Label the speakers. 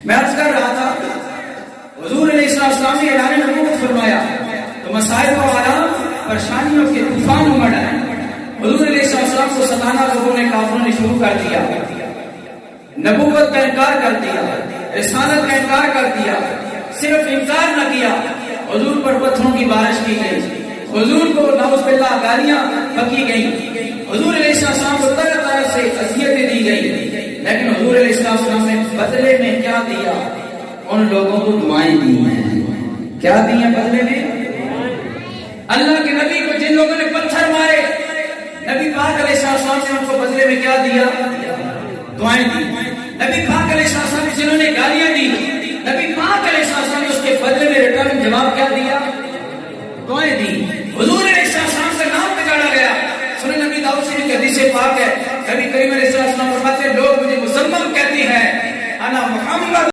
Speaker 1: میں عرض کر رہا تھا حضور علیہ السلام نے اعلان نبوت فرمایا تو مسائل و آرام پریشانیوں کے طوفان امڑ آئے. حضور علیہ السلام کو ستانا لوگوں نے کافروں نے شروع کر دیا, نبوت کا انکار کر دیا, رسالت کا انکار کر دیا. صرف انکار نہ کیا, حضور پر پتھروں کی بارش کی گئی, حضور کو نعوذ باللہ گالیاں بکی گئیں, حضور علیہ السلام کو طرح طرح سے اذیتیں دی گئی. لیکن حضور علیہ السلام نے بدلے میں کیا دیا؟ ان لوگوں کو دعائیں دی ہیں. کیا دی ہیں بدلے میں؟ اللہ کے نبی کو جن لوگوں نے پتھر مارے, نبی پاک علیہ السلام نے ان کو بدلے میں کیا دیا؟ دعائیں دی. نبی پاک علیہ السلام نے جنہوں نے گالیاں دی, نبی پاک علیہ السلام نے اس کے بدلے میں ریٹرن جواب کیا دیا؟ دعائیں دی. حضور علیہ السلام کا نام بگاڑا گیا. سنن نبی داؤد شریف کی حدیث پاک ہے, نبی کریم علیہ السلام فرماتے ہیں لوگ مجھے مصمم کہتے ہیں انا محمد